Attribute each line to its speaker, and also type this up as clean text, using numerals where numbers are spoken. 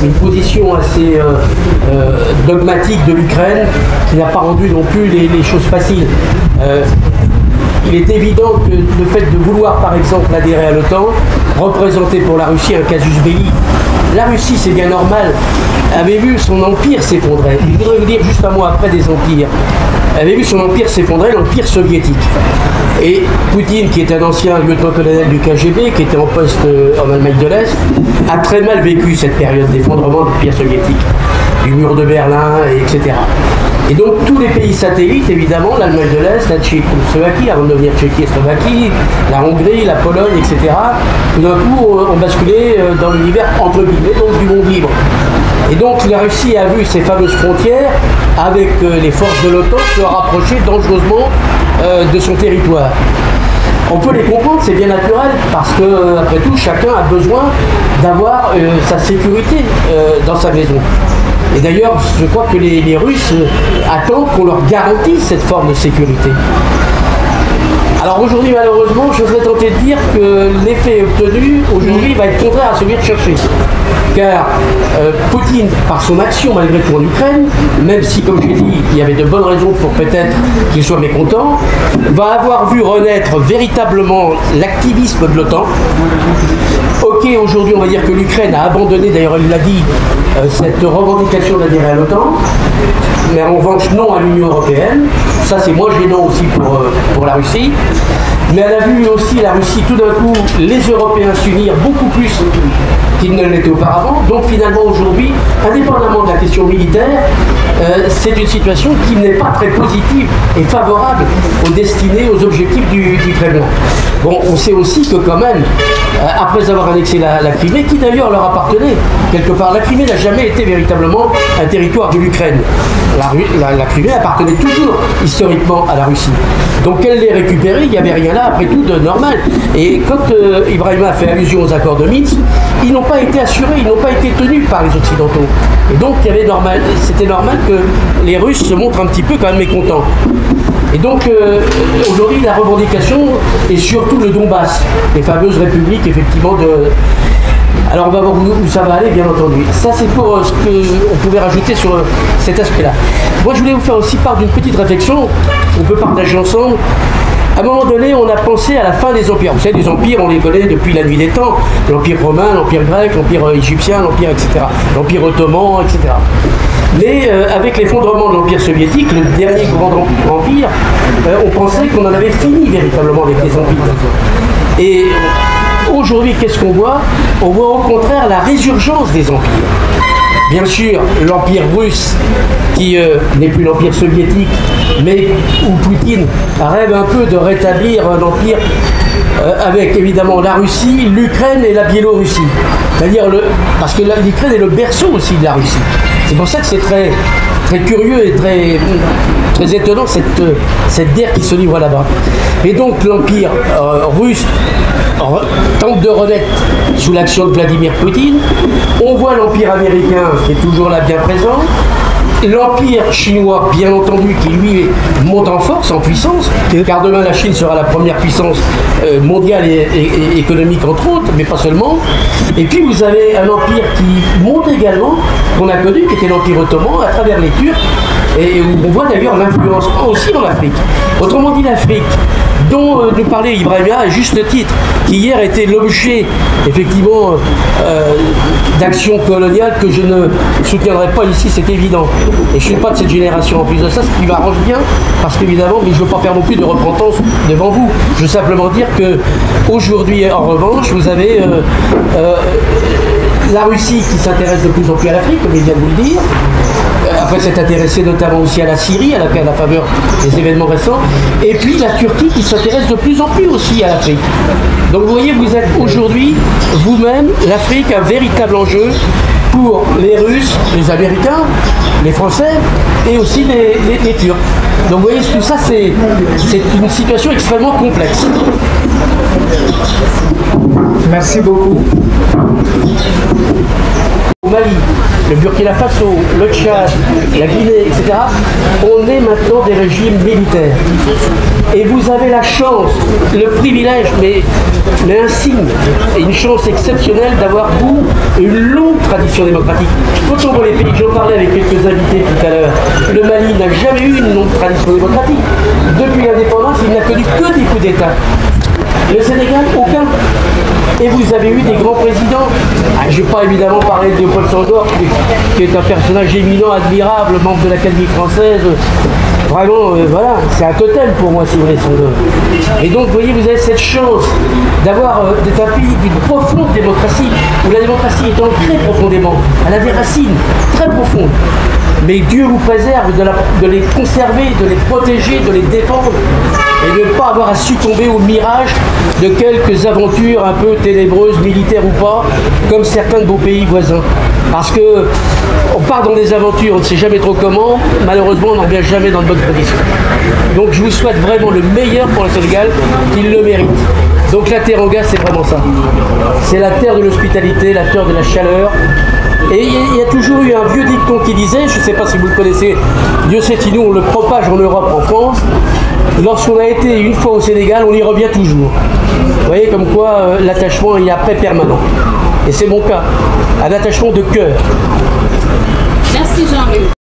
Speaker 1: une position assez dogmatique de l'Ukraine qui n'a pas rendu non plus les choses faciles. Il est évident que le fait de vouloir par exemple adhérer à l'OTAN représentait pour la Russie un casus belli. La Russie, c'est bien normal, avait vu son empire s'effondrer. Je voudrais vous dire juste un mot après des empires. Avait vu son empire s'effondrer, l'empire soviétique. Et Poutine, qui est un ancien lieutenant-colonel du KGB, qui était en poste en Allemagne de l'Est, a très mal vécu cette période d'effondrement de l'empire soviétique, du mur de Berlin, etc. Et donc tous les pays satellites, évidemment, l'Allemagne de l'Est, la Tchécoslovaquie, avant de devenir Tchécoslovaquie, la Hongrie, la Pologne, etc., tout d'un coup ont basculé dans l'univers entre guillemets, donc du monde libre. Et donc la Russie a vu ces fameuses frontières avec les forces de l'OTAN se rapprocher dangereusement de son territoire. On peut les comprendre, c'est bien naturel, parce que, après tout, chacun a besoin d'avoir sa sécurité dans sa maison. Et d'ailleurs, je crois que les Russes attendent qu'on leur garantisse cette forme de sécurité. Alors aujourd'hui, malheureusement, je serais tenté de dire que l'effet obtenu aujourd'hui va être contraire à celui recherché. Car Poutine, par son action malgré tout en Ukraine, même si, comme j'ai dit, il y avait de bonnes raisons pour peut-être qu'il soit mécontent, va avoir vu renaître véritablement l'activisme de l'OTAN. Ok, aujourd'hui, on va dire que l'Ukraine a abandonné, d'ailleurs il l'a dit, cette revendication d'adhérer à l'OTAN, mais en revanche non à l'Union européenne. Ça, c'est moins gênant aussi pour la Russie. Mais elle a vu aussi la Russie tout d'un coup, les Européens s'unir beaucoup plus qu'ils ne l'étaient auparavant. Donc finalement aujourd'hui, indépendamment de la question militaire, c'est une situation qui n'est pas très positive et favorable aux destinées, aux objectifs du Kremlin. Bon, on sait aussi que quand même, après avoir annexé la Crimée, qui d'ailleurs leur appartenait quelque part, la Crimée n'a jamais été véritablement un territoire de l'Ukraine. La Crimée appartenait toujours historiquement à la Russie. Donc qu'elle l'ait récupérée, il n'y avait rien là après tout de normal. Et quand Ibrahima a fait allusion aux accords de Minsk, ils n'ont pas été assurés, ils n'ont pas été tenus par les Occidentaux. Et donc c'était normal que les Russes se montrent un petit peu quand même mécontents. Et donc aujourd'hui la revendication est surtout le Donbass, les fameuses républiques effectivement de... Alors on va voir où ça va aller, bien entendu. Ça c'est pour ce qu'on pouvait rajouter sur cet aspect-là. Moi je voulais vous faire aussi part d'une petite réflexion qu'on peut partager ensemble. À un moment donné, on a pensé à la fin des empires. Vous savez, les empires, on les connaît depuis la nuit des temps. L'empire romain, l'empire grec, l'empire égyptien, l'empire, etc. L'empire ottoman, etc. Mais avec l'effondrement de l'empire soviétique, le dernier grand empire, on pensait qu'on en avait fini véritablement avec les empires. Et aujourd'hui, qu'est-ce qu'on voit? On voit au contraire la résurgence des empires. Bien sûr, l'empire russe, qui n'est plus l'empire soviétique, mais où Poutine rêve un peu de rétablir un empire avec évidemment la Russie, l'Ukraine et la Biélorussie. C'est-à-dire, parce que l'Ukraine est le berceau aussi de la Russie. C'est pour ça que c'est très, très curieux et très étonnant cette guerre qui se livre là-bas. Et donc l'empire russe tente de renaître sous l'action de Vladimir Poutine. On voit l'empire américain qui est toujours là bien présent. L'empire chinois, bien entendu, qui lui monte en force, en puissance, car demain la Chine sera la première puissance mondiale et économique entre autres, mais pas seulement. Et puis vous avez un empire qui monte également, qu'on a connu, qui était l'empire ottoman, à travers les Turcs, et où on voit d'ailleurs l'influence aussi en Afrique. Autrement dit, l'Afrique, dont nous parlait Ibrahima à juste titre, qui hier était l'objet effectivement d'actions coloniales que je ne soutiendrai pas ici, c'est évident. Et je ne suis pas de cette génération en plus de ça, ce qui m'arrange bien, parce qu'évidemment, mais je ne veux pas faire non plus de repentance devant vous. Je veux simplement dire que aujourd'hui, en revanche, vous avez la Russie qui s'intéresse de plus en plus à l'Afrique, comme il vient de vous le dire. Après s'être intéressé notamment aussi à la Syrie, à la faveur des événements récents, et puis la Turquie qui s'intéresse de plus en plus aussi à l'Afrique. Donc vous voyez, vous êtes aujourd'hui, vous-même, l'Afrique, un véritable enjeu pour les Russes, les Américains, les Français et aussi les Turcs. Donc vous voyez, tout ça, c'est une situation extrêmement complexe.
Speaker 2: Merci beaucoup.
Speaker 1: Au Mali, le Burkina Faso, le Tchad, la Guinée, etc., on est maintenant des régimes militaires. Et vous avez la chance, le privilège, mais un signe, et une chance exceptionnelle d'avoir, vous, une longue tradition démocratique. Quand on voit les pays, j'en parlais avec quelques invités tout à l'heure, le Mali n'a jamais eu une longue tradition démocratique. Depuis l'indépendance, il n'a connu que des coups d'État. Le Sénégal, aucun. Et vous avez eu des grands présidents. Je ne vais pas évidemment parler de Paul Sandor, qui est un personnage éminent, admirable, membre de l'Académie française. Vraiment, voilà, c'est un totem pour moi, si vous voulez, Sandor. Et donc, vous voyez, vous avez cette chance d'avoir d'être un pays d'une profonde démocratie, où la démocratie est ancrée profondément. Elle a des racines très profondes. Mais Dieu vous préserve de les conserver, de les protéger, de les défendre et de ne pas avoir à succomber au mirage de quelques aventures un peu ténébreuses, militaires ou pas, comme certains de vos pays voisins. Parce que on part dans des aventures, on ne sait jamais trop comment, malheureusement on n'en vient jamais dans de bonnes conditions. Donc je vous souhaite vraiment le meilleur pour le Sénégal, qu'il le mérite. Donc la Teranga, c'est vraiment ça. C'est la terre de l'hospitalité, la terre de la chaleur. Et il y a toujours eu un vieux dicton qui disait, je ne sais pas si vous le connaissez, Dieu sait si nous on le propage en Europe, en France, lorsqu'on a été une fois au Sénégal, on y revient toujours. Vous voyez comme quoi l'attachement est après permanent. Et c'est mon cas, un attachement de cœur.
Speaker 2: Merci Jean-Luc.